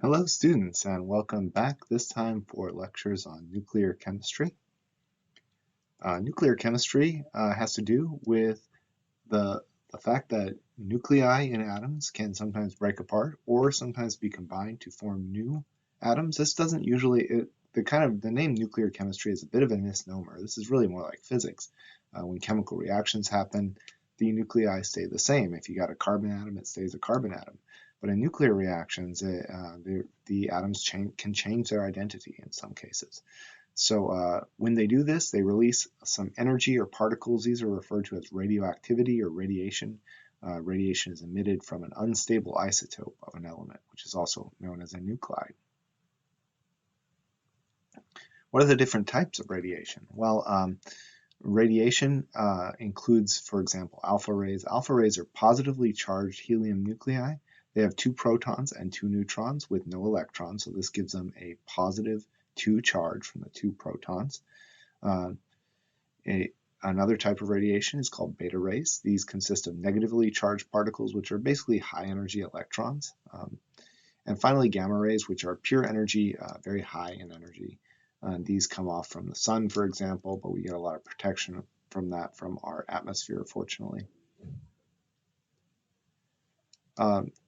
Hello students and welcome back, this time for lectures on nuclear chemistry. Nuclear chemistry has to do with the, the fact that nuclei in atoms can sometimes break apart or sometimes be combined to form new atoms. This doesn't usually, the name nuclear chemistry is a bit of a misnomer. This is really more like physics. When chemical reactions happen, the nuclei stay the same. If you got a carbon atom, it stays a carbon atom. But in nuclear reactions, the atoms can change their identity in some cases. So when they do this, they release some energy or particles. These are referred to as radioactivity or radiation. Radiation is emitted from an unstable isotope of an element, which is also known as a nuclide. What are the different types of radiation? Well, radiation includes, for example, alpha rays. Alpha rays are positively charged helium nuclei. They have 2 protons and 2 neutrons with no electrons, so this gives them a positive 2 charge from the 2 protons. Another type of radiation is called beta rays. These consist of negatively charged particles, which are basically high energy electrons. And finally, gamma rays, which are pure energy, very high in energy. These come off from the sun, for example, but we get a lot of protection from that from our atmosphere, fortunately.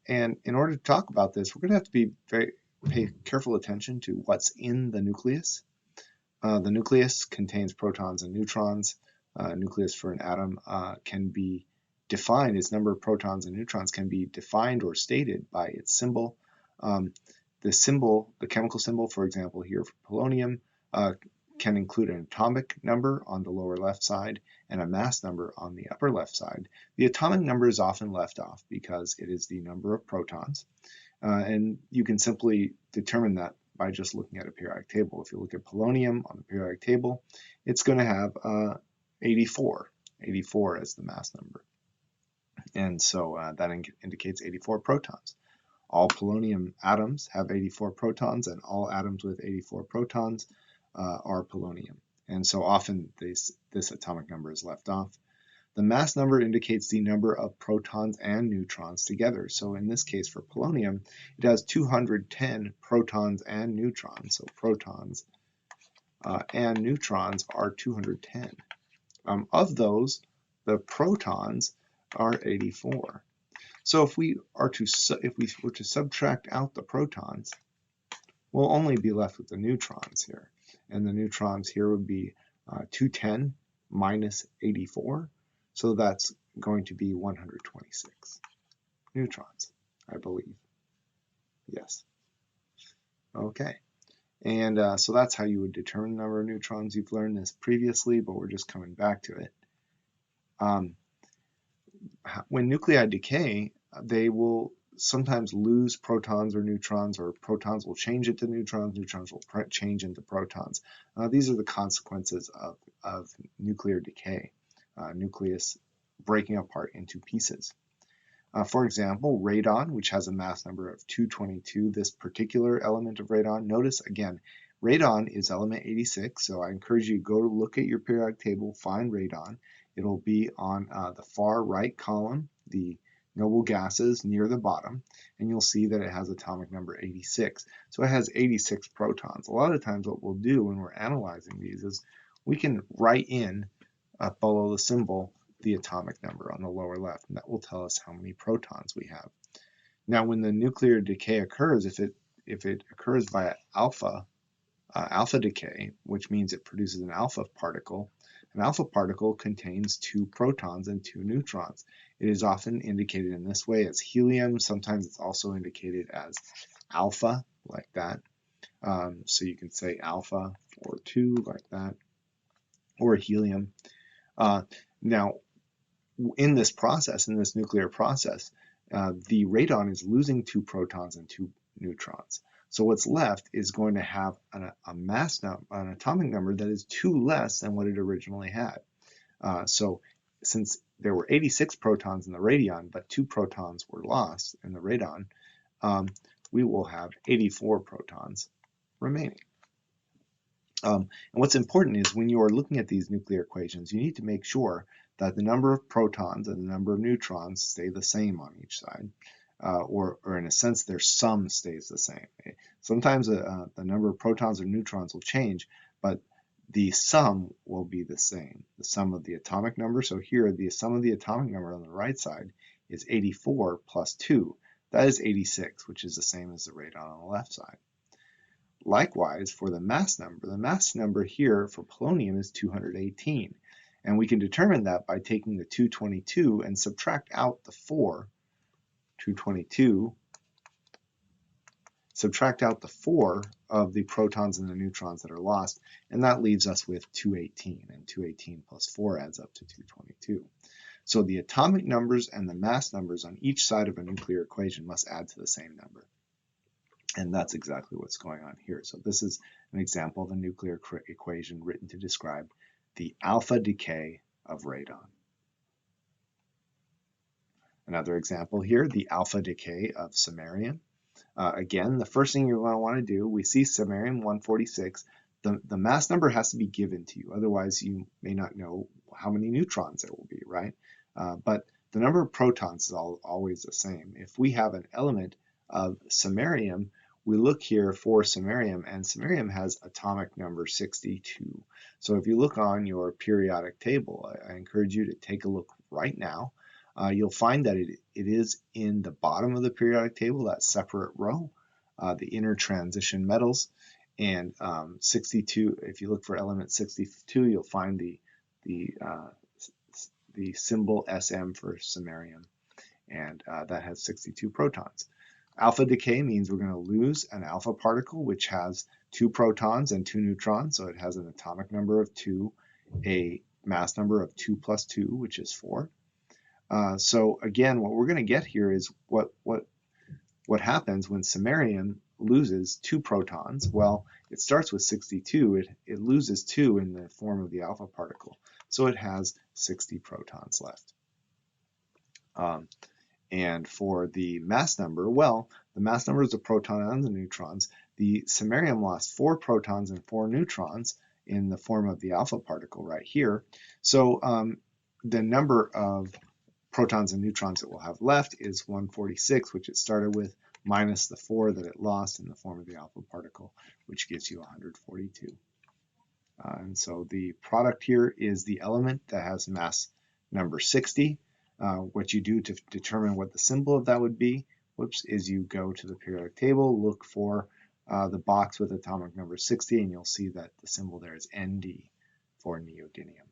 And in order to talk about this, we're going to have to pay careful attention to what's in the nucleus. The nucleus contains protons and neutrons. Nucleus for an atom can be defined, its number of protons and neutrons can be defined or stated by its symbol. The chemical symbol, for example, here for polonium, can include an atomic number on the lower left side and a mass number on the upper left side. The atomic number is often left off because it is the number of protons, and you can simply determine that by just looking at a periodic table. If you look at polonium on the periodic table, it's going to have 84 as the mass number, and so that indicates 84 protons. All polonium atoms have 84 protons, and all atoms with 84 protons are polonium. And so often this atomic number is left off. The mass number indicates the number of protons and neutrons together. So in this case for polonium, it has 210 protons and neutrons. So protons and neutrons are 210. Of those, the protons are 84. So if we were to subtract out the protons, we'll only be left with the neutrons here. And the neutrons here would be 210 minus 84. So that's going to be 126 neutrons, I believe. Yes. Okay. And so that's how you would determine the number of neutrons. You've learned this previously, but we're just coming back to it. When nuclei decay, they will sometimes lose protons or protons will change into neutrons will change into protons. These are the consequences of nuclear decay, nucleus breaking apart into pieces. For example, radon, which has a mass number of 222, this particular element of radon, notice again, radon is element 86, so I encourage you to go look at your periodic table, find radon. It'll be on the far right column, the noble gases near the bottom, and you'll see that it has atomic number 86. So it has 86 protons. A lot of times what we'll do when we're analyzing these is we can write in below the symbol the atomic number on the lower left, and that will tell us how many protons we have. Now when the nuclear decay occurs, if it occurs via alpha decay, which means it produces an alpha particle, an alpha particle contains 2 protons and 2 neutrons. It is often indicated in this way as helium. Sometimes it's also indicated as alpha, like that. So you can say alpha or 2, like that, or helium. Now, in this process, in this nuclear process, the radon is losing 2 protons and 2 neutrons. So what's left is going to have an atomic number that is 2 less than what it originally had. So since there were 86 protons in the radon, but 2 protons were lost in the radon, we will have 84 protons remaining. And what's important is when you are looking at these nuclear equations, you need to make sure that the number of protons and the number of neutrons stay the same on each side. or in a sense, their sum stays the same. Sometimes the number of protons or neutrons will change, but the sum will be the same, the sum of the atomic number. So here, the sum of the atomic number on the right side is 84 plus 2. That is 86, which is the same as the radon on the left side. Likewise, for the mass number here for polonium is 218. And we can determine that by taking the 222 and subtract out the 4, 222, subtract out the 4 of the protons and the neutrons that are lost, and that leaves us with 218, and 218 plus 4 adds up to 222. So the atomic numbers and the mass numbers on each side of a nuclear equation must add to the same number. And that's exactly what's going on here. So this is an example of a nuclear equation written to describe the alpha decay of radon. Another example here, the alpha decay of samarium. Again, the first thing you're going to want to do, we see samarium 146. The mass number has to be given to you. Otherwise, you may not know how many neutrons there will be, right? But the number of protons is always the same. If we have an element of samarium, we look here for samarium, and samarium has atomic number 62. So if you look on your periodic table, I encourage you to take a look right now. You'll find that it is in the bottom of the periodic table, that separate row, the inner transition metals. And 62, if you look for element 62, you'll find the symbol SM for samarium, and that has 62 protons. Alpha decay means we're going to lose an alpha particle, which has 2 protons and 2 neutrons, so it has an atomic number of 2, a mass number of 2 plus 2, which is 4. So again, what we're going to get here is what happens when samarium loses 2 protons. Well, it starts with 62. It loses 2 in the form of the alpha particle, so it has 60 protons left. And for the mass number, well, the mass number is the proton and the neutrons. The samarium lost 4 protons and 4 neutrons in the form of the alpha particle right here. So the number of protons and neutrons it will have left is 146, which it started with, minus the 4 that it lost in the form of the alpha particle, which gives you 142. And so the product here is the element that has mass number 60. What you do to determine what the symbol of that would be, is you go to the periodic table, look for the box with atomic number 60, and you'll see that the symbol there is Nd for neodymium.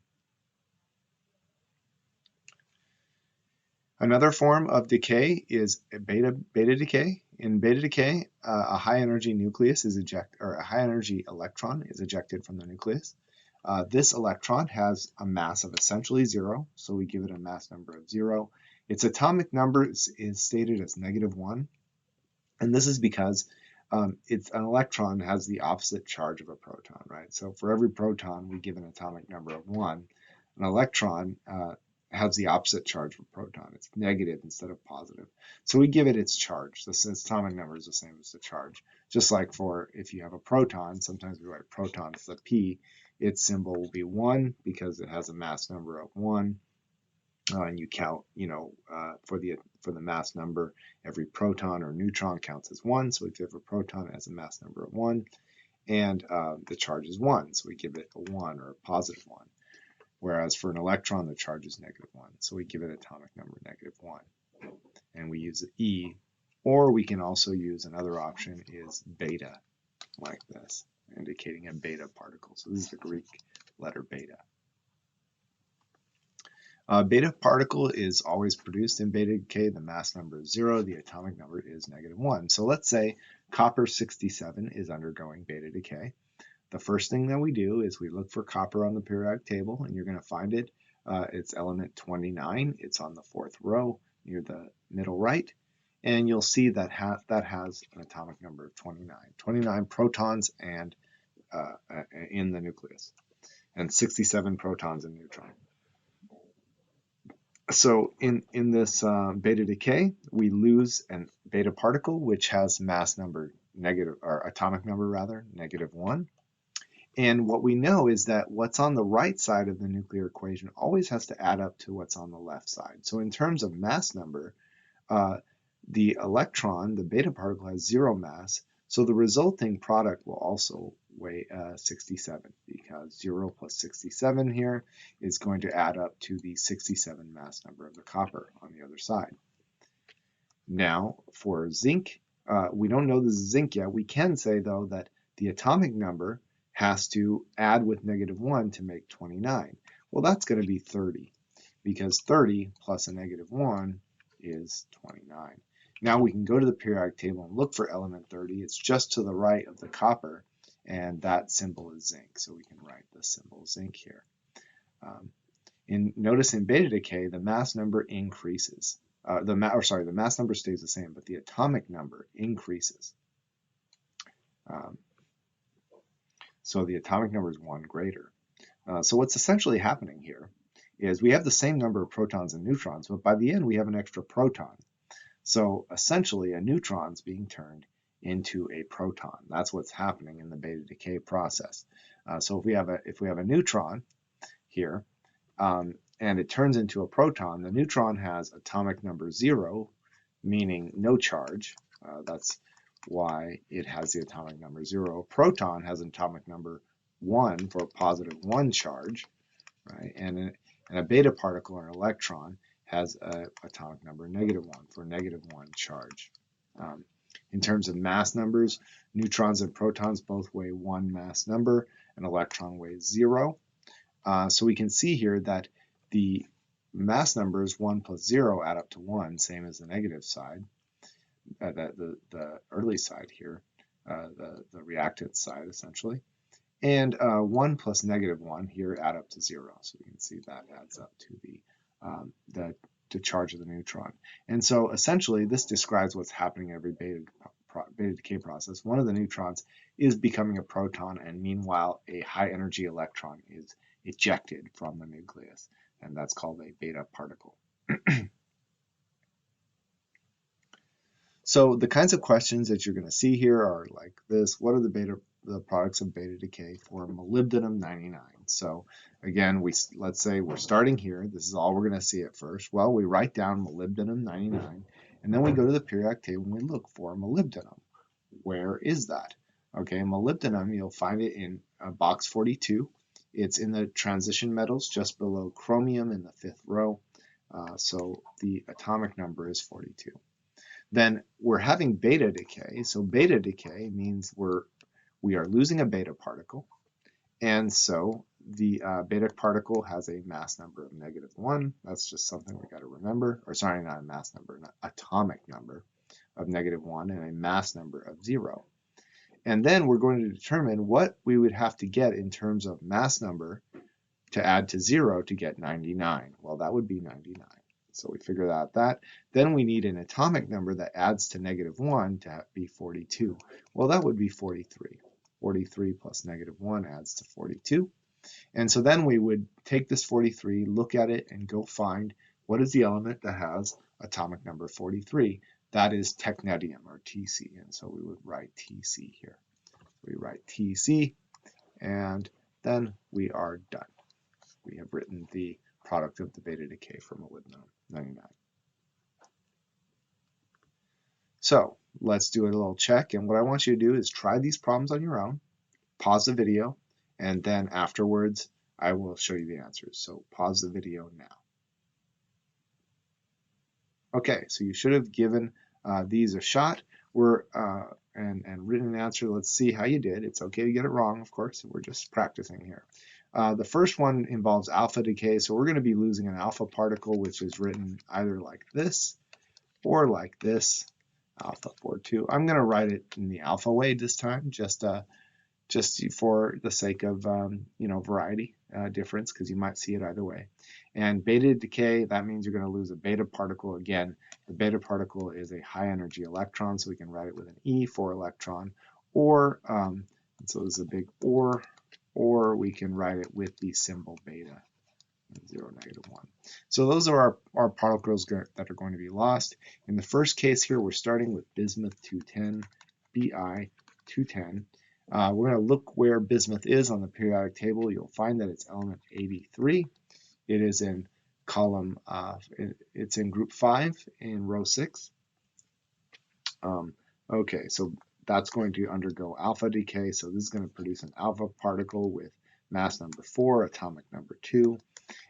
Another form of decay is beta decay. In beta decay, a high energy nucleus is ejected, or a high energy electron is ejected from the nucleus. This electron has a mass of essentially 0, so we give it a mass number of 0. Its atomic number is stated as -1, and this is because an electron has the opposite charge of a proton, right? So for every proton, we give an atomic number of 1. An electron has the opposite charge of a proton. It's negative instead of positive. So we give it its charge. Its atomic number is the same as the charge. Just like for if you have a proton, sometimes we write proton as a P. Its symbol will be 1 because it has a mass number of 1. And you count, for the mass number, every proton or neutron counts as 1. So if you have a proton, it has a mass number of 1. And the charge is 1. So we give it a 1 or a positive 1. Whereas for an electron, the charge is -1. So we give it atomic number -1. And we use E, or we can also use another option is beta, like this, indicating a beta particle. So this is the Greek letter beta. Beta particle is always produced in beta decay. The mass number is 0. The atomic number is -1. So let's say copper 67 is undergoing beta decay. The first thing that we do is we look for copper on the periodic table, and you're going to find it. It's element 29. It's on the 4th row near the middle right. And you'll see that that has an atomic number of 29. 29 protons and in the nucleus, and 67 protons and neutrons. So in this beta decay, we lose a beta particle, which has mass number atomic number -1. And what we know is that what's on the right side of the nuclear equation always has to add up to what's on the left side. So in terms of mass number, the electron, the beta particle, has 0 mass, so the resulting product will also weigh 67, because 0 plus 67 here is going to add up to the 67 mass number of the copper on the other side. Now, for zinc, we don't know this is zinc yet. We can say, though, that the atomic number has to add with -1 to make 29. Well, that's going to be 30, because 30 plus a -1 is 29. Now we can go to the periodic table and look for element 30. It's just to the right of the copper, and that symbol is zinc, so we can write the symbol zinc here. Notice in beta decay, the mass number increases. The mass number stays the same, but the atomic number increases. So the atomic number is 1 greater. So what's essentially happening here is we have the same number of protons and neutrons, but by the end we have an extra proton. So essentially a neutron is being turned into a proton. That's what's happening in the beta decay process. So if we have a neutron here, and it turns into a proton, the neutron has atomic number 0, meaning no charge. That's why it has the atomic number 0. Proton has an atomic number 1 for a positive 1 charge, right? And a beta particle or an electron has an atomic number -1 for a -1 charge. In terms of mass numbers, neutrons and protons both weigh 1 mass number, an electron weighs 0. So we can see here that the mass numbers 1 plus 0 add up to 1, same as the negative side, the early side here, the reactant side essentially. And 1 plus -1 here add up to 0. So we can see that adds up to the charge of the neutron. And so essentially this describes what's happening in every beta decay process. One of the neutrons is becoming a proton, and meanwhile a high energy electron is ejected from the nucleus, and that's called a beta particle. So the kinds of questions that you're going to see here are like this: what are the products of beta decay for molybdenum 99? So again, let's say we're starting here. This is all we're going to see at first. Well, we write down molybdenum 99, and then we go to the periodic table and we look for molybdenum. Where is that? Okay, molybdenum, you'll find it in box 42. It's in the transition metals just below chromium in the 5th row. So the atomic number is 42. Then we're having beta decay. So beta decay means we are losing a beta particle. And so the beta particle has a mass number of -1. That's just something we got to remember. Or sorry, not a mass number, an atomic number of -1 and a mass number of 0. And then we're going to determine what we would have to get in terms of mass number to add to 0 to get 99. Well, that would be 99. So we figured out that. Then we need an atomic number that adds to -1 to be 42. Well, that would be 43. 43 plus -1 adds to 42. And so then we would take this 43, look at it, and go find what is the element that has atomic number 43. That is technetium, or Tc, and so we would write Tc here. We write Tc, and then we are done. We have written the product of the beta decay for molybdenum 99. So let's do a little check, and what I want you to do is try these problems on your own, pause the video, and then afterwards I will show you the answers. So pause the video now. Okay, so you should have given these a shot and written an answer. Let's see how you did. It's okay to get it wrong, of course. We're just practicing here. The first one involves alpha decay, so we're going to be losing an alpha particle, which is written either like this or like this, alpha 42. I'm going to write it in the alpha way this time, just for the sake of variety difference, because you might see it either way. And beta decay, that means you're going to lose a beta particle. Again, the beta particle is a high energy electron, so we can write it with an E for electron, or so there's a big or we can write it with the symbol beta, 0, -1. So those are our particles that are going to be lost. In the first case here, we're starting with bismuth 210, Bi 210. We're going to look where bismuth is on the periodic table. You'll find that it's element 83. It is in column, it's in group 5 in row 6. Okay, so that's going to undergo alpha decay. So this is going to produce an alpha particle with mass number 4, atomic number 2.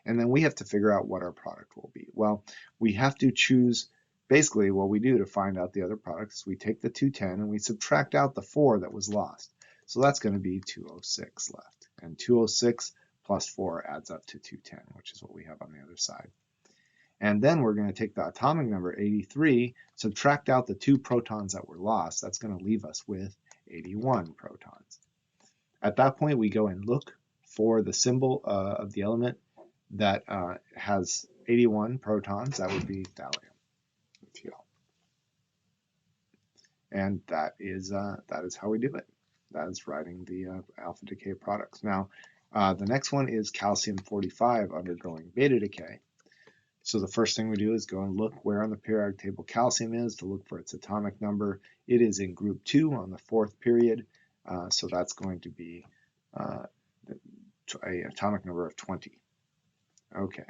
And then we have to figure out what our product will be. Well, we have to choose, basically what we do to find out the other products, we take the 210 and we subtract out the 4 that was lost. So that's going to be 206 left. And 206 plus 4 adds up to 210, which is what we have on the other side. And then we're going to take the atomic number 83, subtract out the 2 protons that were lost. That's going to leave us with 81 protons. At that point, we go and look for the symbol of the element that has 81 protons. That would be thallium. And that is how we do it. That is writing the alpha decay products. Now, the next one is calcium-45 undergoing beta decay. So the first thing we do is go and look where on the periodic table calcium is to look for its atomic number. It is in group 2 on the 4th period, so that's going to be an atomic number of 20. Okay,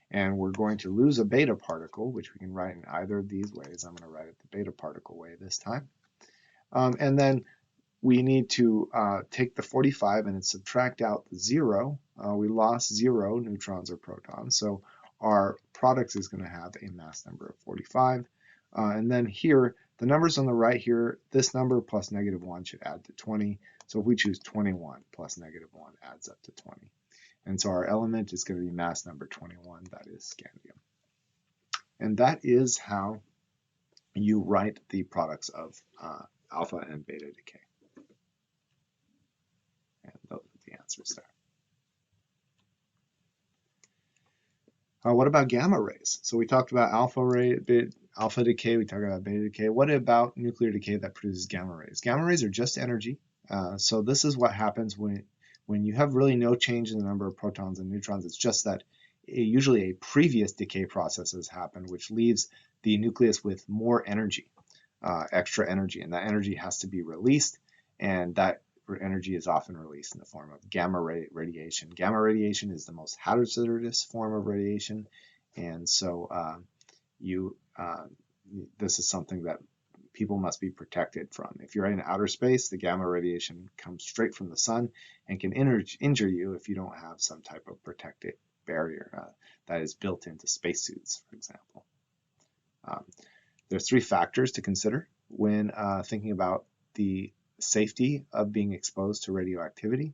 and we're going to lose a beta particle, which we can write in either of these ways. I'm going to write it the beta particle way this time. And then we need to take the 45 and subtract out the 0. We lost 0 neutrons or protons, so our product is going to have a mass number of 45. And then here, the numbers on the right here, this number plus -1 should add to 20. So if we choose 21 plus -1 adds up to 20. And so our element is going to be mass number 21, that is scandium. And that is how you write the products of alpha and beta decay. And those are the answers there. What about gamma rays? So we talked about alpha decay, we talked about beta decay. What about nuclear decay that produces gamma rays? Gamma rays are just energy. So this is what happens when you have really no change in the number of protons and neutrons. It's just that usually a previous decay process has happened, which leaves the nucleus with more energy, extra energy, and that energy has to be released, and that energy is often released in the form of gamma radiation. Gamma radiation is the most hazardous form of radiation, and so this is something that people must be protected from. If you're in outer space, the gamma radiation comes straight from the sun and can injure you if you don't have some type of protective barrier that is built into spacesuits, for example. There's 3 factors to consider when thinking about the safety of being exposed to radioactivity.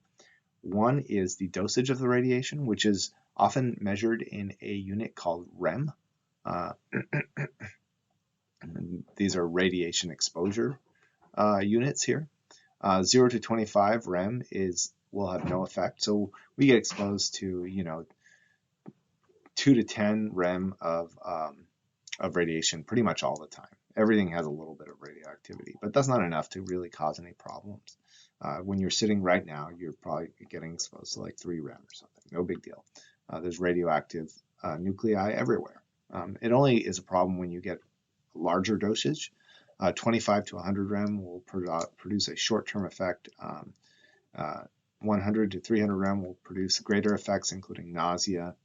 One is the dosage of the radiation, which is often measured in a unit called REM. These are radiation exposure units here. 0 to 25 REM will have no effect. So we get exposed to 2 to 10 REM of radiation pretty much all the time. Everything has a little bit of radioactivity, but that's not enough to really cause any problems. When you're sitting right now, you're probably getting exposed to like 3 REM or something. No big deal. There's radioactive nuclei everywhere. It only is a problem when you get larger dosage. 25 to 100 REM will produce a short-term effect. 100 to 300 REM will produce greater effects, including nausea,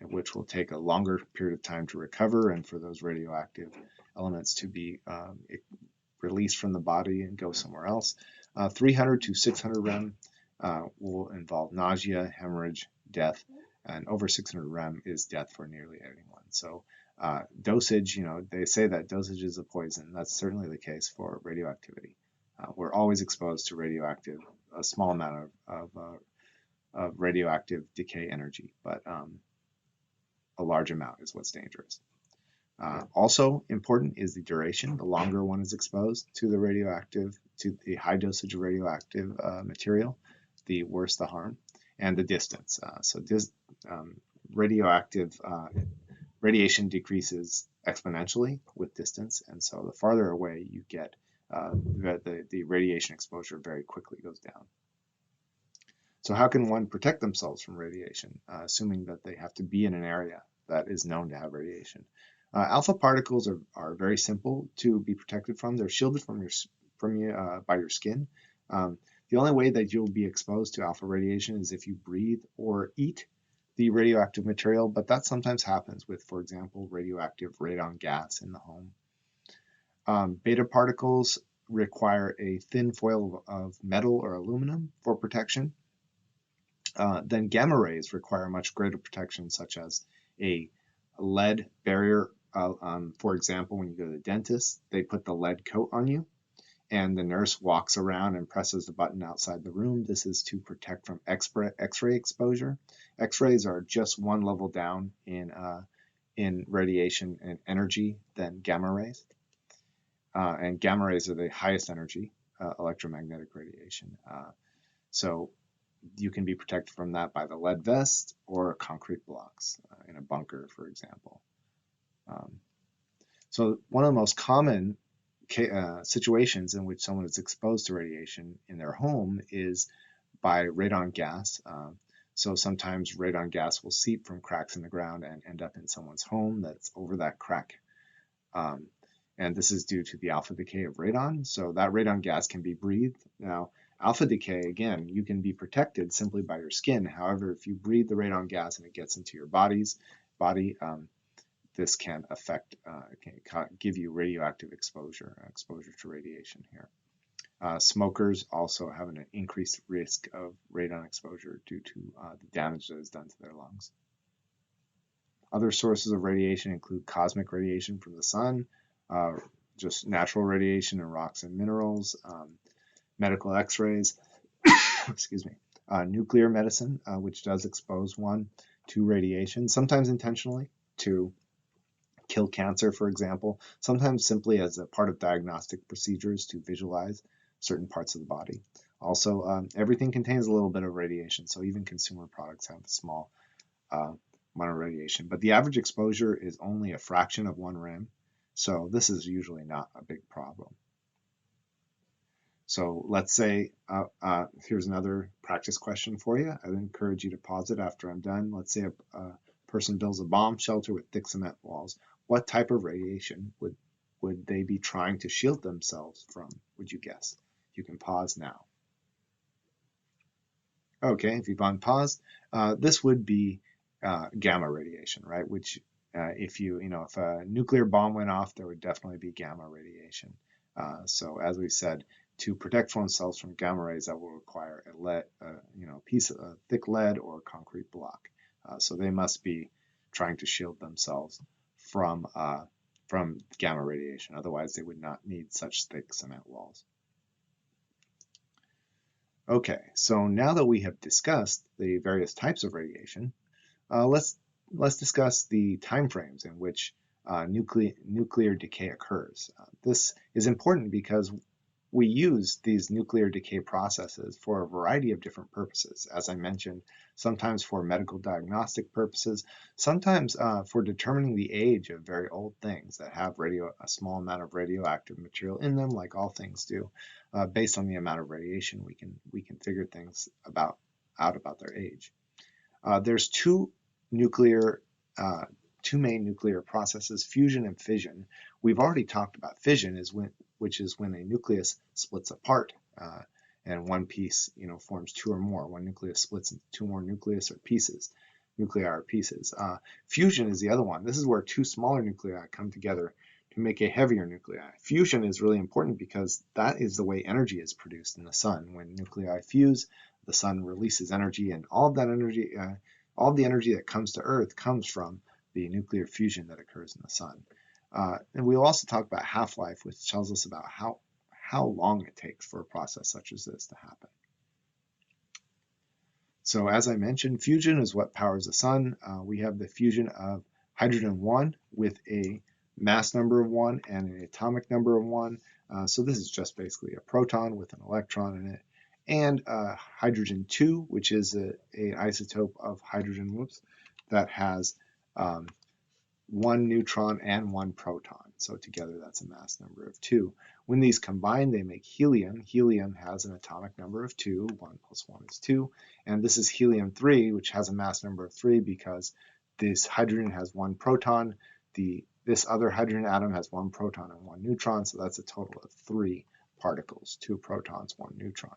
which will take a longer period of time to recover and for those radioactive elements to be released from the body and go somewhere else. 300 to 600 REM will involve nausea, hemorrhage, death, and over 600 REM is death for nearly anyone. So dosage, they say that dosage is a poison. That's certainly the case for radioactivity. We're always exposed to a small amount of radioactive decay energy, but a large amount is what's dangerous. Also important is the duration. The longer one is exposed to the high dosage of radioactive material, the worse the harm, and the distance. Radiation decreases exponentially with distance, and so the farther away you get, the radiation exposure very quickly goes down. So how can one protect themselves from radiation, assuming that they have to be in an area that is known to have radiation? Alpha particles are very simple to be protected from. They're shielded by your skin. The only way that you'll be exposed to alpha radiation is if you breathe or eat the radioactive material, but that sometimes happens with, for example, radioactive radon gas in the home. Beta particles require a thin foil of metal or aluminum for protection. Then gamma rays require much greater protection, such as a lead barrier. For example, when you go to the dentist, they put the lead coat on you, and the nurse walks around and presses the button outside the room. This is to protect from X-ray exposure. X-rays are just one level down in radiation and energy than gamma rays. And gamma rays are the highest energy electromagnetic radiation. So you can be protected from that by the lead vest or concrete blocks in a bunker, for example. So one of the most common situations in which someone is exposed to radiation in their home is by radon gas. So sometimes radon gas will seep from cracks in the ground and end up in someone's home that's over that crack. And this is due to the alpha decay of radon. So that radon gas can be breathed. Now, alpha decay, again, you can be protected simply by your skin. However, if you breathe the radon gas and it gets into your body, this can affect, can give you radioactive exposure to radiation here. Smokers also have an increased risk of radon exposure due to the damage that is done to their lungs. Other sources of radiation include cosmic radiation from the sun, just natural radiation in rocks and minerals, medical x-rays, excuse me, nuclear medicine, which does expose one to radiation, sometimes intentionally to kill cancer, for example, sometimes simply as a part of diagnostic procedures to visualize certain parts of the body. Also, everything contains a little bit of radiation, so even consumer products have a small amount of radiation, but the average exposure is only a fraction of 1 rem, so this is usually not a big problem. So let's say, here's another practice question for you. I'd encourage you to pause it after I'm done. Let's say a person builds a bomb shelter with thick cement walls. What type of radiation would they be trying to shield themselves from, would you guess? You can pause now. Okay, if you've unpaused, this would be gamma radiation, right? Which if a nuclear bomb went off, there would definitely be gamma radiation. So as we said, to protect oneself from gamma rays, that will require a lead, piece of thick lead or concrete block. So they must be trying to shield themselves from gamma radiation. Otherwise, they would not need such thick cement walls. Okay, so now that we have discussed the various types of radiation, let's discuss the time frames in which nuclear decay occurs. This is important because we use these nuclear decay processes for a variety of different purposes. As I mentioned, sometimes for medical diagnostic purposes, sometimes for determining the age of very old things that have a small amount of radioactive material in them, like all things do. Based on the amount of radiation, we can figure things out about their age. There's two main nuclear processes, fusion and fission. We've already talked about fission, which is when a nucleus splits apart and one piece, forms two or more. One nucleus splits into two more nuclei or pieces. Fusion is the other one. This is where two smaller nuclei come together to make a heavier nuclei. Fusion is really important because that is the way energy is produced in the sun. When nuclei fuse, the sun releases energy, and all of that energy, all the energy that comes to Earth comes from the nuclear fusion that occurs in the sun. And we'll also talk about half-life, which tells us about how long it takes for a process such as this to happen. So as I mentioned, fusion is what powers the sun. We have the fusion of hydrogen-1 with a mass number of 1 and an atomic number of 1. So this is just basically a proton with an electron in it. And hydrogen-2, which is an isotope of hydrogen, that has 1 neutron and 1 proton. So together that's a mass number of 2. When these combine, they make helium. Helium has an atomic number of 2. 1 plus 1 is 2. And this is helium-3, which has a mass number of 3 because this hydrogen has 1 proton. This other hydrogen atom has 1 proton and 1 neutron. So that's a total of 3 particles, 2 protons, 1 neutron.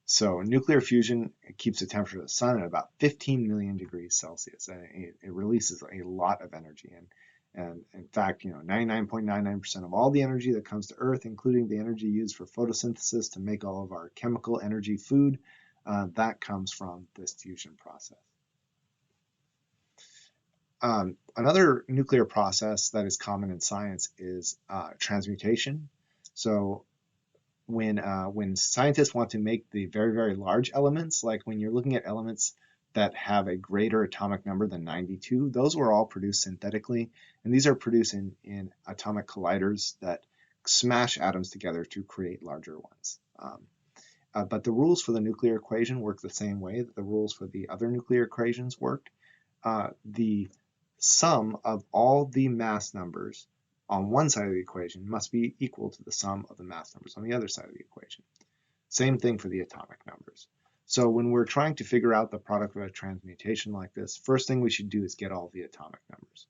So nuclear fusion keeps the temperature of the sun at about 15 million degrees Celsius, and it releases a lot of energy. And in fact, 99.99% of all the energy that comes to Earth, including the energy used for photosynthesis to make all of our chemical energy food, that comes from this fusion process. Another nuclear process that is common in science is transmutation. So when scientists want to make the very, very large elements, like when you're looking at elements that have a greater atomic number than 92, those were all produced synthetically, and these are produced in atomic colliders that smash atoms together to create larger ones. But the rules for the nuclear equation work the same way that the rules for the other nuclear equations worked. The sum of all the mass numbers on one side of the equation must be equal to the sum of the mass numbers on the other side of the equation. Same thing for the atomic numbers. So when we're trying to figure out the product of a transmutation like this, first thing we should do is get all the atomic numbers.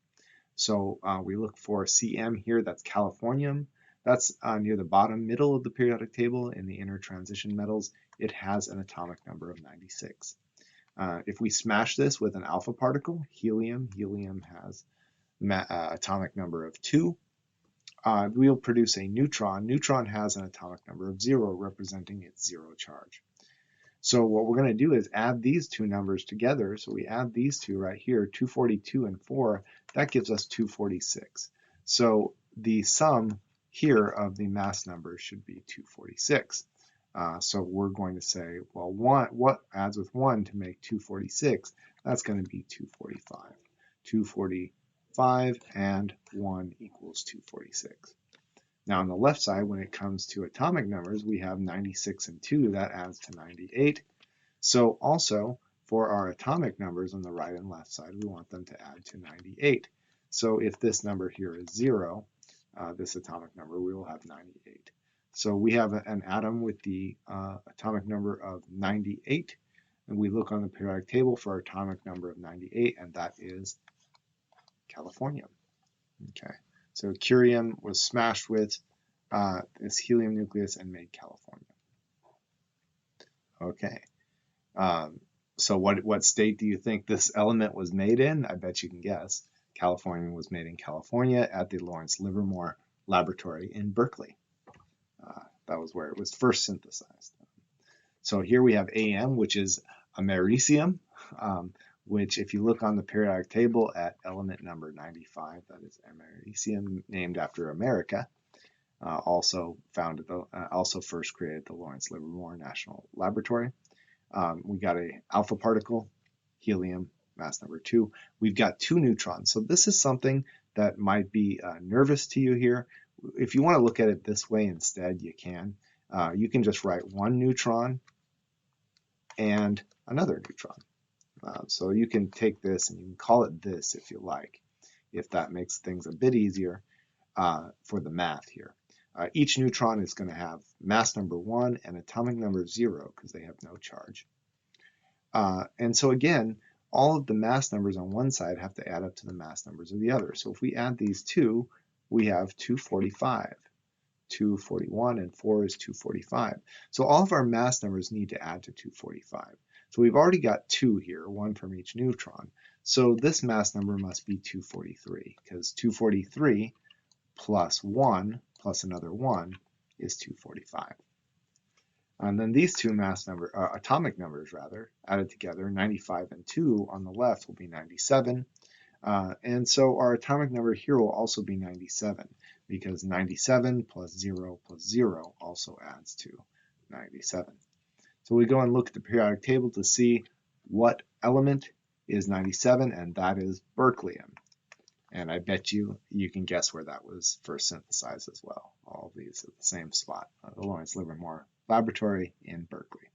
So we look for Cm here, that's californium. That's near the bottom middle of the periodic table in the inner transition metals. It has an atomic number of 96. If we smash this with an alpha particle, helium has atomic number of 2. We'll produce a neutron. Neutron has an atomic number of 0, representing its 0 charge. So what we're going to do is add these two numbers together. So we add these two right here, 242 and 4. That gives us 246. So the sum here of the mass numbers should be 246. So we're going to say, well, what adds with 1 to make 246? That's going to be 245. 245 and 1 equals 246. Now on the left side, when it comes to atomic numbers, we have 96 and 2. That adds to 98. So also, for our atomic numbers on the right and left side, we want them to add to 98. So if this number here is 0, this atomic number, we will have 98. So we have an atom with the atomic number of 98, and we look on the periodic table for our atomic number of 98, and that is californium. Okay, so curium was smashed with this helium nucleus and made californium. Okay, so what state do you think this element was made in? I bet you can guess. Californium was made in California at the Lawrence Livermore Laboratory in Berkeley. That was where it was first synthesized. So here we have Am, which is americium, which if you look on the periodic table at element number 95, that is americium, named after America, also first created the Lawrence Livermore National Laboratory. We got an alpha particle, helium, mass number 2. We've got 2 neutrons. So this is something that might be nervous to you here. If you want to look at it this way instead, you can. You can just write 1 neutron and another neutron. So you can take this and you can call it this if you like, if that makes things a bit easier for the math here. Each neutron is going to have mass number 1 and atomic number 0 because they have no charge. And so again, all of the mass numbers on one side have to add up to the mass numbers of the other. So if we add these two, we have 245. 241 and 4 is 245. So all of our mass numbers need to add to 245. So we've already got 2 here, 1 from each neutron. So this mass number must be 243, because 243 plus 1 plus another 1 is 245. And then these two atomic numbers added together, 95 and 2 on the left will be 97. And so our atomic number here will also be 97, because 97 plus 0 also adds to 97. So we go and look at the periodic table to see what element is 97, and that is berkelium. And I bet you can guess where that was first synthesized as well. All of these at the same spot, the Lawrence Livermore Laboratory in Berkeley.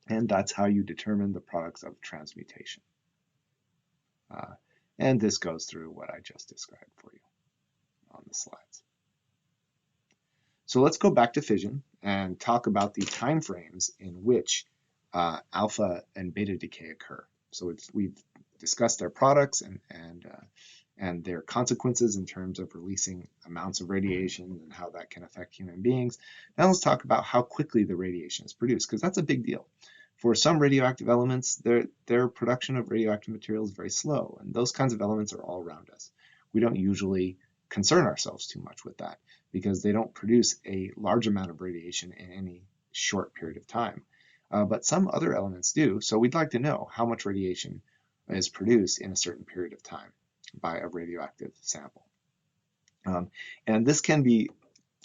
And that's how you determine the products of transmutation. And this goes through what I just described for you on the slides. So let's go back to fission and talk about the time frames in which alpha and beta decay occur. So we've discussed their products and their consequences in terms of releasing amounts of radiation and how that can affect human beings. Now let's talk about how quickly the radiation is produced, because that's a big deal. For some radioactive elements, their production of radioactive material is very slow, and those kinds of elements are all around us. We don't usually concern ourselves too much with that because they don't produce a large amount of radiation in any short period of time. But some other elements do, so we'd like to know how much radiation is produced in a certain period of time by a radioactive sample. And this can be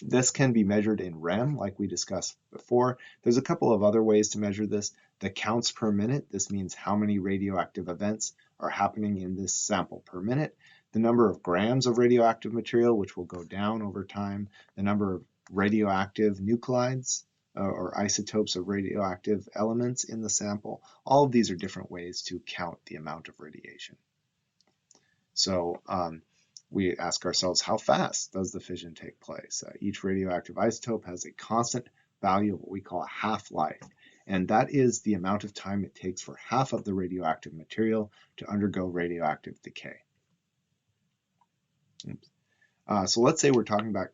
measured in REM, like we discussed before. There's a couple of other ways to measure this. The counts per minute, this means how many radioactive events are happening in this sample per minute. The number of grams of radioactive material, which will go down over time. The number of radioactive nuclides or isotopes of radioactive elements in the sample. All of these are different ways to count the amount of radiation. So we ask ourselves, how fast does the fission take place? Each radioactive isotope has a constant value of what we call a half-life, and that is the amount of time it takes for half of the radioactive material to undergo radioactive decay. So let's say we're talking about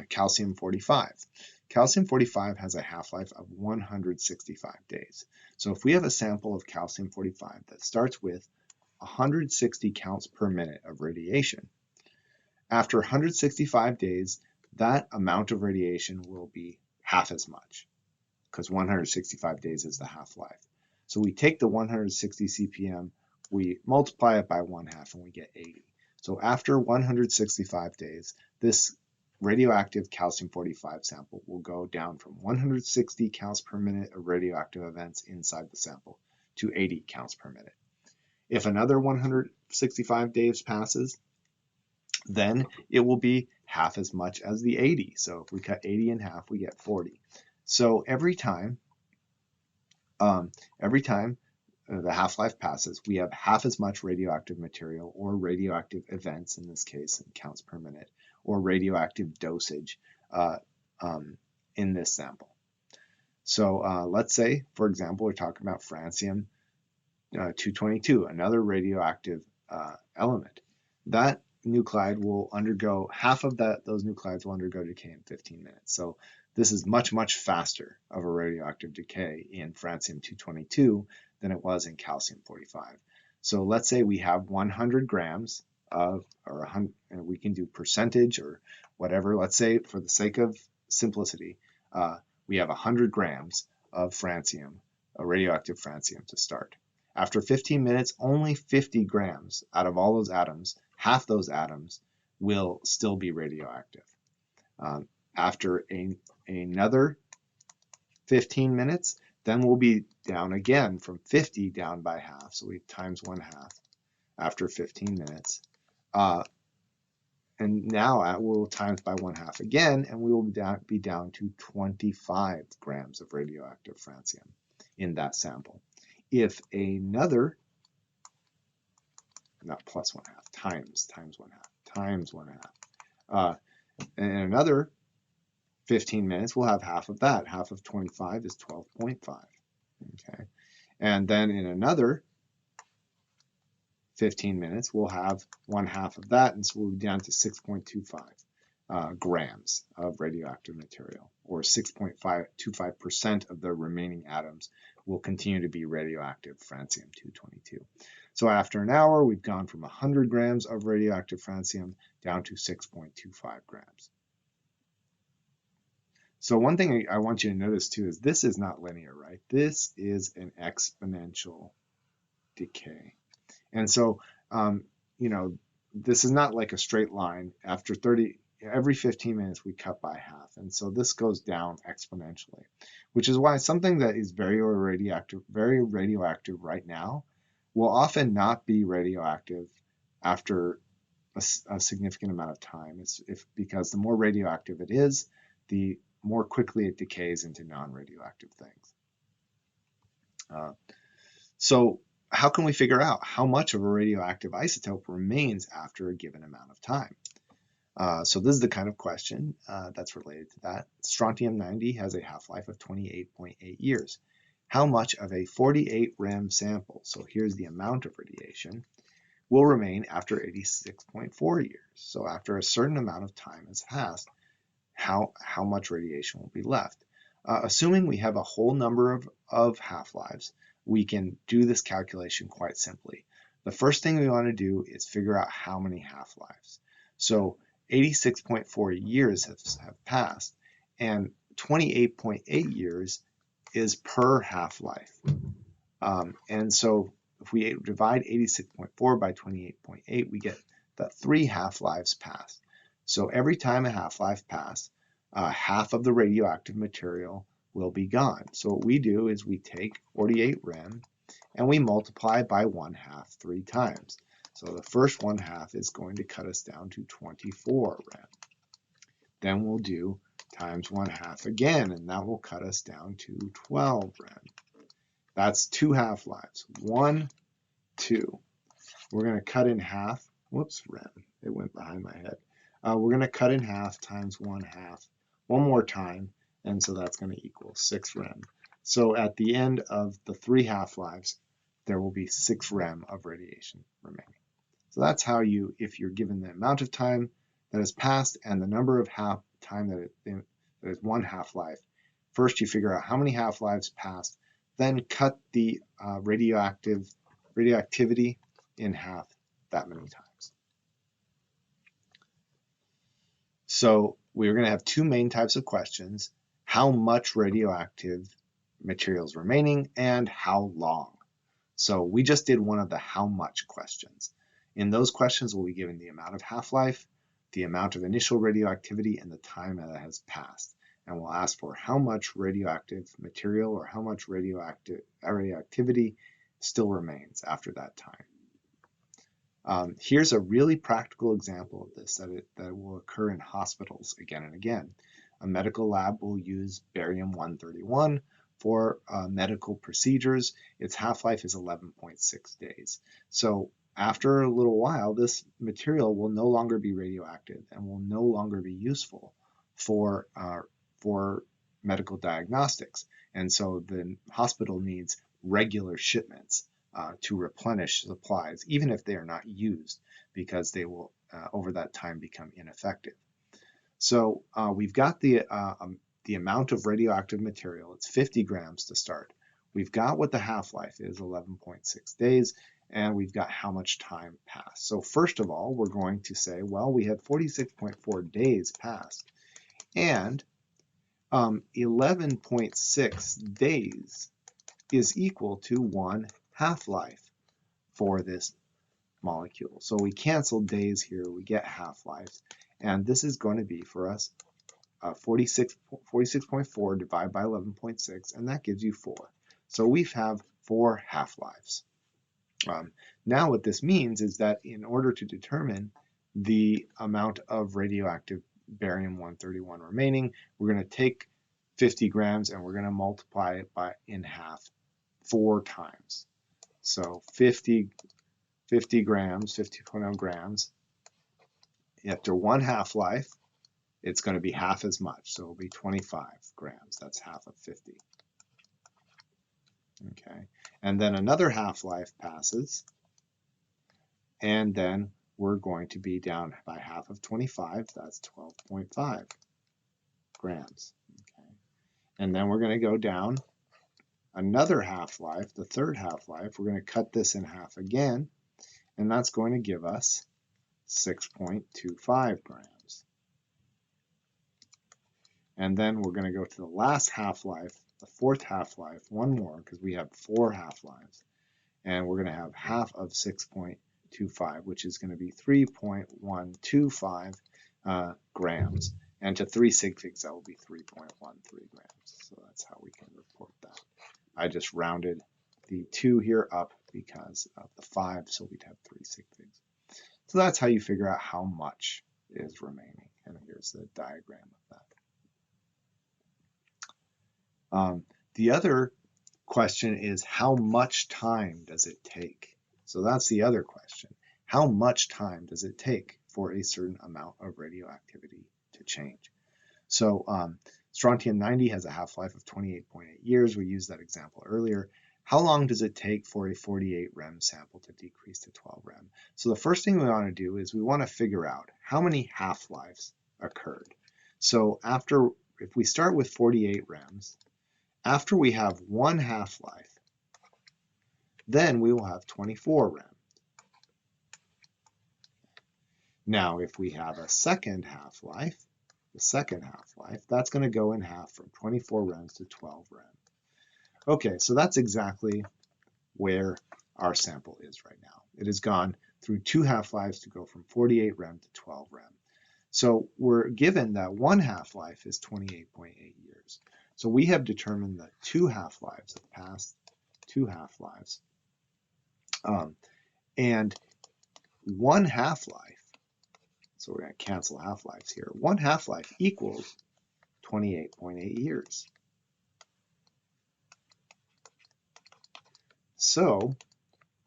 calcium-45. Calcium-45 has a half-life of 165 days. So if we have a sample of calcium-45 that starts with 160 counts per minute of radiation, after 165 days, that amount of radiation will be half as much, because 165 days is the half-life. So we take the 160 CPM, we multiply it by 1/2, and we get 80. So after 165 days, this radioactive calcium-45 sample will go down from 160 counts per minute of radioactive events inside the sample to 80 counts per minute. If another 165 days passes, then it will be half as much as the 80. So if we cut 80 in half, we get 40. So every time the half-life passes, we have half as much radioactive material, or radioactive events in this case, in counts per minute, or radioactive dosage in this sample. So let's say, for example, we're talking about francium 222, another radioactive element. That nuclide will undergo, half of those nuclides will undergo decay in 15 minutes. So this is much, much faster of a radioactive decay in francium 222 than it was in calcium-45. So let's say we have 100 grams of, or 100, and we can do percentage or whatever. Let's say, for the sake of simplicity, we have 100 grams of francium, a radioactive francium, to start. After 15 minutes, only 50 grams out of all those atoms, half those atoms, will still be radioactive. After another 15 minutes, then we'll be down again from 50 down by half. So we times 1/2 after 15 minutes. And now we'll times by 1/2 again, and we will be down to 25 grams of radioactive francium in that sample. If another, not plus 1/2, times 1/2, in another 15 minutes, we'll have half of that. Half of 25 is 12.5. Okay, and then in another 15 minutes, we'll have 1/2 of that, and so we'll be down to 6.25 grams of radioactive material, or 6.25% of the remaining atoms will continue to be radioactive francium 222. So after an hour, we've gone from 100 grams of radioactive francium down to 6.25 grams. So one thing I want you to notice too is this is not linear, right? This is an exponential decay. And so, this is not like a straight line. After every 15 minutes, we cut by half. And so this goes down exponentially, which is why something that is very radioactive right now will often not be radioactive after a significant amount of time. Because the more radioactive it is, the more quickly it decays into non-radioactive things. So how can we figure out how much of a radioactive isotope remains after a given amount of time? So this is the kind of question that's related to that. Strontium-90 has a half-life of 28.8 years. How much of a 48 rem sample, so here's the amount of radiation, will remain after 86.4 years? So after a certain amount of time has passed, how much radiation will be left? Assuming we have a whole number of half-lives, we can do this calculation quite simply. The first thing we want to do is figure out how many half-lives. So 86.4 years have passed, and 28.8 years is per half-life. And so if we divide 86.4 by 28.8, we get that 3 half-lives passed. So every time a half-life passes, half of the radioactive material will be gone. So what we do is we take 48 rem and we multiply by 1/2 3 times. So the first 1/2 is going to cut us down to 24 rem. Then we'll do times 1/2 again, and that will cut us down to 12 rem. That's 2 half-lives. 1, 2. We're going to cut in half. Whoops, rem. It went behind my head. We're going to cut in half times 1/2 one more time, and so that's going to equal 6 rem. So at the end of the 3 half-lives, there will be 6 rem of radiation remaining. So that's how you, if you're given the amount of time that has passed and the number of time that is 1 half-life, first you figure out how many half-lives passed, then cut the radioactivity in half that many times. So we're going to have 2 main types of questions: how much radioactive material is remaining and how long. So we just did one of the how much questions. In those questions, we'll be given the amount of half-life, the amount of initial radioactivity, and the time that has passed. And we'll ask for how much radioactive material or how much radioactivity still remains after that time. Here's a really practical example of this that will occur in hospitals again and again. A medical lab will use barium-131 for medical procedures. Its half-life is 11.6 days. So after a little while, this material will no longer be radioactive and will no longer be useful for medical diagnostics. And so the hospital needs regular shipments to replenish supplies, even if they are not used, because they will, over that time, become ineffective. So we've got the amount of radioactive material. It's 50 grams to start. We've got what the half-life is, 11.6 days, and we've got how much time passed. So first of all, we're going to say, well, we had 46.4 days passed, and 11.6 days is equal to 1 half-life for this molecule. So we cancel days here, we get half-lives, and this is going to be for us 46.4 divided by 11.6, and that gives you 4. So we have 4 half-lives. Now what this means is that in order to determine the amount of radioactive barium-131 remaining, we're going to take 50 grams and we're going to multiply it in half 4 times. So 50 grams, 50.0 grams, after 1 half-life, it's going to be half as much. So it'll be 25 grams. That's half of 50. Okay, and then another half-life passes, and then we're going to be down by half of 25. That's 12.5 grams. Okay, and then we're going to go down another half-life, the third half-life. We're going to cut this in half again, and that's going to give us 6.25 grams. And then we're going to go to the last half-life, the fourth half-life, one more, because we have 4 half-lives. And we're going to have half of 6.25, which is going to be 3.125 grams. And to 3 sig figs, that will be 3.13 grams. So that's how we can report that. I just rounded the 2 here up because of the 5, so we'd have 3 sig figs. So that's how you figure out how much is remaining. And here's the diagram of that. The other question is, how much time does it take? So that's the other question. How much time does it take for a certain amount of radioactivity to change? So strontium-90 has a half-life of 28.8 years. We used that example earlier. How long does it take for a 48 rem sample to decrease to 12 rem? So the first thing we want to do is we want to figure out how many half-lives occurred. So after if we start with 48 rems, after we have one half-life, then we will have 24 rems. Now, if we have a second half-life, that's going to go in half from 24 rems to 12 rems. Okay, so that's exactly where our sample is right now. It has gone through two half-lives to go from 48 rem to 12 rem. So we're given that one half-life is 28.8 years. So we have determined that two half-lives have passed, two half-lives, and one half-life, so we're going to cancel half-lives here, one half-life equals 28.8 years. So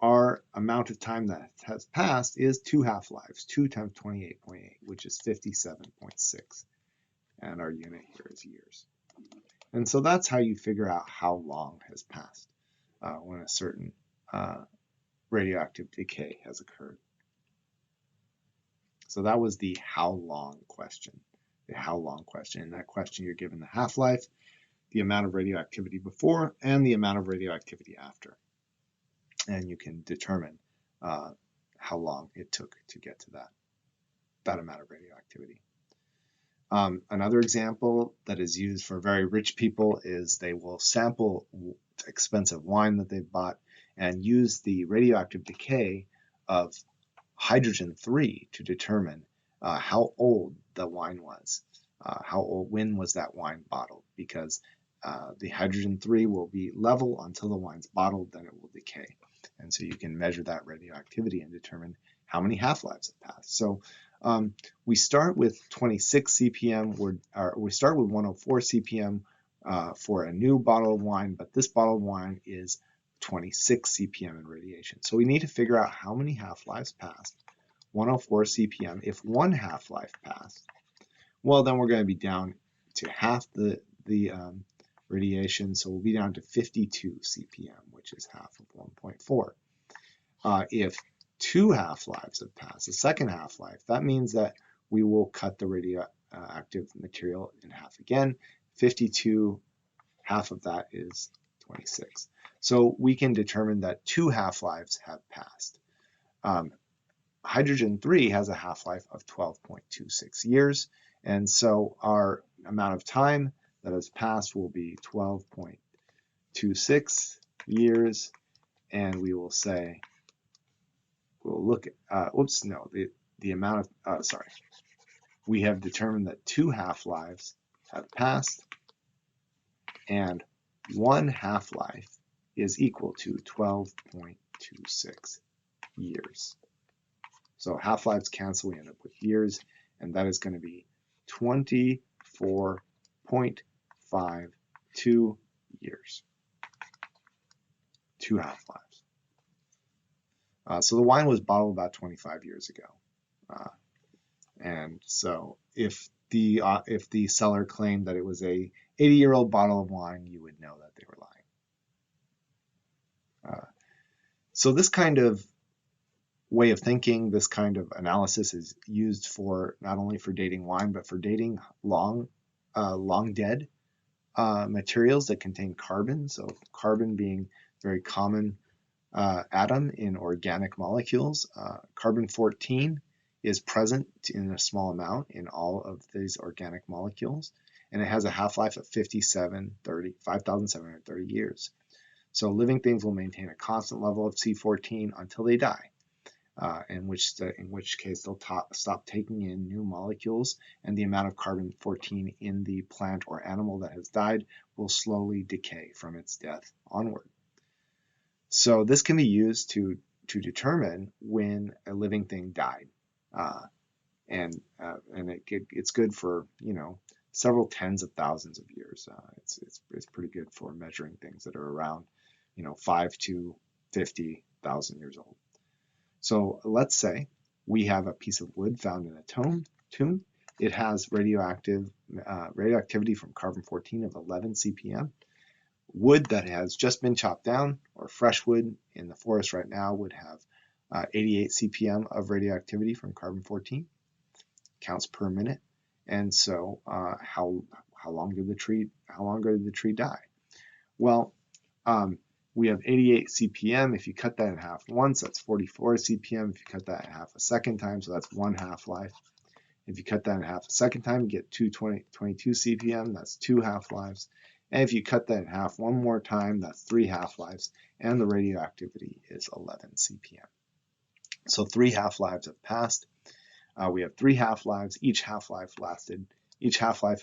our amount of time that has passed is two half-lives, 2 times 28.8, which is 57.6. And our unit here is years. And so that's how you figure out how long has passed when a certain radioactive decay has occurred. So that was the how long question. The how long question. In that question, you're given the half-life, the amount of radioactivity before, and the amount of radioactivity after. And you can determine how long it took to get to that amount of radioactivity. Another example that is used for very rich people is they will sample expensive wine that they've bought and use the radioactive decay of hydrogen-3 to determine how old the wine was. When was that wine bottled? Because the hydrogen-3 will be level until the wine's bottled, then it will decay. And so you can measure that radioactivity and determine how many half-lives have passed. So we start with 26 CPM, we start with 104 CPM for a new bottle of wine, but this bottle of wine is 26 CPM in radiation. So we need to figure out how many half-lives passed. 104 CPM, if one half-life passed, well, then we're going to be down to half the radiation, so we'll be down to 52 CPM, which is half of 1.4. If two half-lives have passed, the second half-life, that means that we will cut the radioactive material in half again. 52, half of that is 26. So we can determine that two half-lives have passed. Hydrogen-3 has a half-life of 12.26 years, and so our amount of time that has passed will be 12.26 years, and we will say, we'll look at, the amount of, we have determined that two half-lives have passed, and one half-life is equal to 12.26 years. So half-lives cancel, we end up with years, and that is going to be 24.52 years. Two half-lives. So the wine was bottled about 25 years ago. And so if the seller claimed that it was a 80-year-old bottle of wine, you would know that they were lying. So this kind of way of thinking, this kind of analysis is used for not only for dating wine, but for dating long dead materials that contain carbon. So carbon being a very common atom in organic molecules. Carbon-14 is present in a small amount in all of these organic molecules, and it has a half-life of 5,730 years. So living things will maintain a constant level of C14 until they die. In which case they'll stop taking in new molecules, and the amount of carbon-14 in the plant or animal that has died will slowly decay from its death onward. So this can be used to determine when a living thing died, and it's good for several tens of thousands of years. It's pretty good for measuring things that are around 5 to 50,000 years old. So let's say we have a piece of wood found in a tomb. It has radioactivity from carbon-14 of 11 CPM. Wood that has just been chopped down, or fresh wood in the forest right now, would have 88 CPM of radioactivity from carbon-14, counts per minute. And so how how long did the tree die? Well, we have 88 CPM. If you cut that in half once, that's 44 CPM. If you cut that in half a second time, so that's 1 half-life. If you cut that in half a second time, you get 22 CPM, that's 2 half-lives. And if you cut that in half one more time, that's 3 half-lives, and the radioactivity is 11 CPM. So 3 half-lives have passed. We have 3 half-lives. Each half-life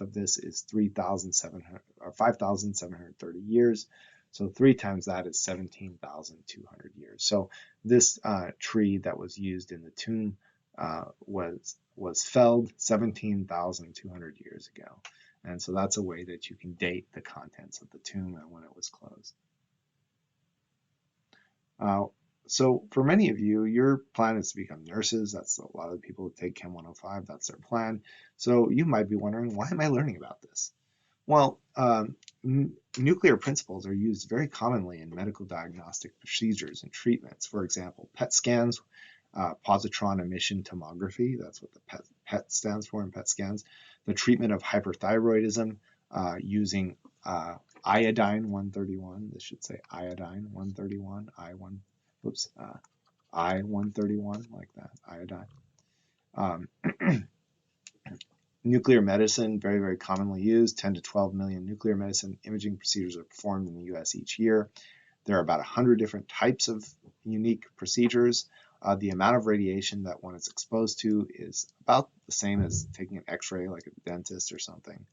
of this is 3,700 or 5,730 years. So 3 times that is 17,200 years. So this tree that was used in the tomb was felled 17,200 years ago. And so that's a way that you can date the contents of the tomb and when it was closed. So for many of you, your plan is to become nurses. That's a lot of the people who take Chem 105, that's their plan. So you might be wondering, why am I learning about this? Well, nuclear principles are used very commonly in medical diagnostic procedures and treatments. For example, PET scans, positron emission tomography, that's what the PET stands for in PET scans, the treatment of hyperthyroidism using iodine 131, this should say iodine 131, I-131, like that, iodine. Nuclear medicine, very, very commonly used. 10 to 12 million nuclear medicine imaging procedures are performed in the US each year. There are about 100 different types of unique procedures. The amount of radiation that one is exposed to is about the same as taking an x-ray like a dentist or something.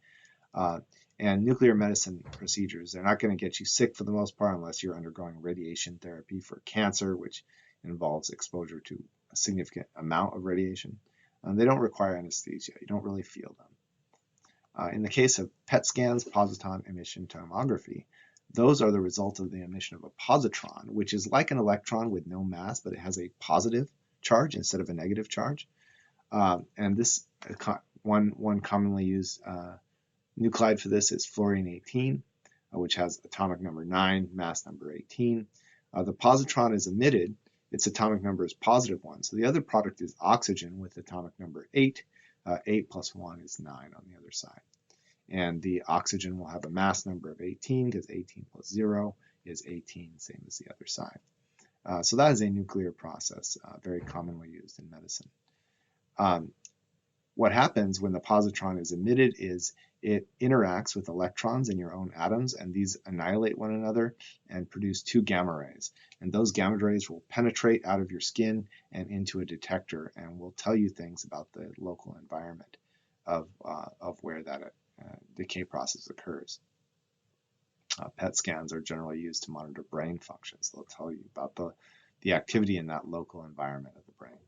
And nuclear medicine procedures, they're not going to get you sick for the most part unless you're undergoing radiation therapy for cancer, which involves exposure to a significant amount of radiation. They don't require anesthesia. You don't really feel them. In the case of PET scans, positron emission tomography, those are the result of the emission of a positron, which is like an electron with no mass, but it has a positive charge instead of a negative charge. And this one commonly used nuclide for this is fluorine-18, which has atomic number 9, mass number 18. The positron is emitted. Its atomic number is positive 1. So the other product is oxygen with atomic number 8. 8 plus 1 is 9 on the other side. And the oxygen will have a mass number of 18 because 18 plus 0 is 18, same as the other side. So that is a nuclear process, very commonly used in medicine. What happens when the positron is emitted is it interacts with electrons in your own atoms, and these annihilate one another and produce 2 gamma rays. And those gamma rays will penetrate out of your skin and into a detector and will tell you things about the local environment of where that decay process occurs. PET scans are generally used to monitor brain functions. They'll tell you about the activity in that local environment of the brain.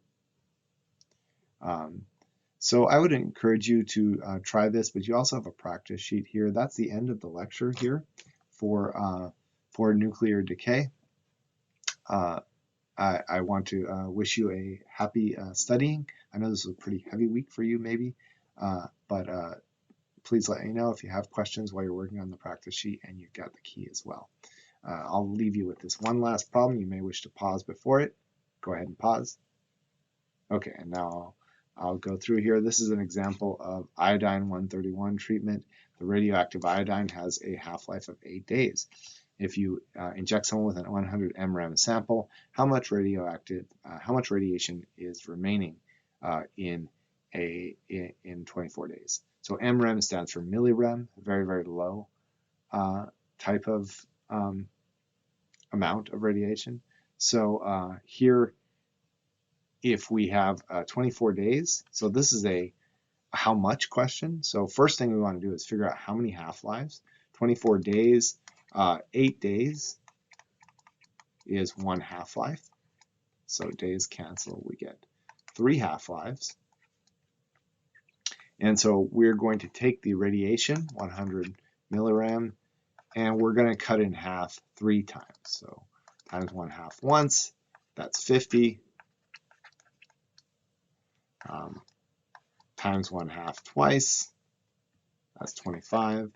So I would encourage you to try this, but you also have a practice sheet here. That's the end of the lecture here for nuclear decay. I want to wish you a happy studying. I know this is a pretty heavy week for you maybe, but please let me know if you have questions while you're working on the practice sheet, and you've got the key as well. I'll leave you with this one last problem. You may wish to pause before it. Go ahead and pause. Okay, and now I'll go through here. This is an example of iodine 131 treatment. The radioactive iodine has a half-life of 8 days. If you inject someone with an 100 mrem sample, how much radiation is remaining in 24 days? So mrem stands for millirem, very, very low type of amount of radiation. So here, if we have 24 days, so this is a how much question. So first thing we want to do is figure out how many half-lives. 24 days, 8 days is 1 half-life. So days cancel, we get 3 half-lives. And so we're going to take the radiation, 100 millirem, and we're going to cut it in half 3 times. So times 1/2 once, that's 50. Times 1/2 twice, that's 25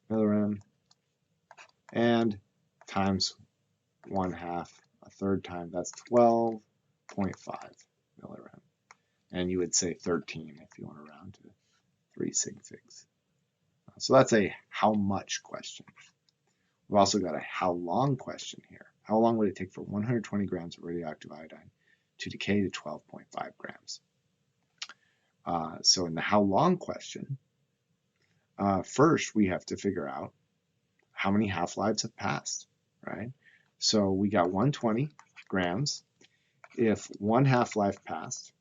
millirem. And times 1/2 a third time, that's 12.5 millirem. And you would say 13 if you want to round to 3 sig figs. So that's a how much question. We've also got a how long question here. How long would it take for 120 grams of radioactive iodine to decay to 12.5 grams? So in the how long question, first we have to figure out how many half-lives have passed, right? So we got 120 grams. If one half-life passed,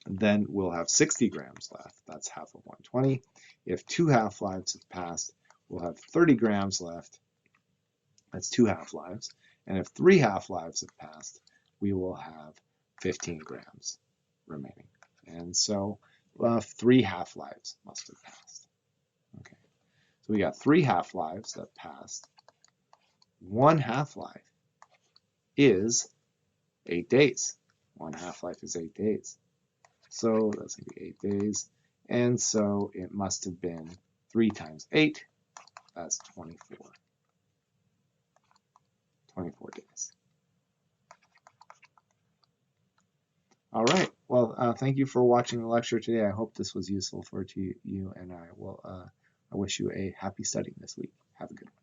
then we'll have 60 grams left. That's half of 120. If two half-lives have passed, we'll have 30 grams left. That's two half-lives. And if three half-lives have passed, we will have 15 grams remaining. And so 3 half-lives must have passed. Okay, so we got 3 half-lives that passed. 1 half-life is 8 days. 1 half-life is 8 days. So that's going to be 8 days. And so it must have been 3 times 8. That's 24. 24 days. All right. Well, thank you for watching the lecture today. I hope this was useful for you, and I wish you a happy studying this week. Have a good one.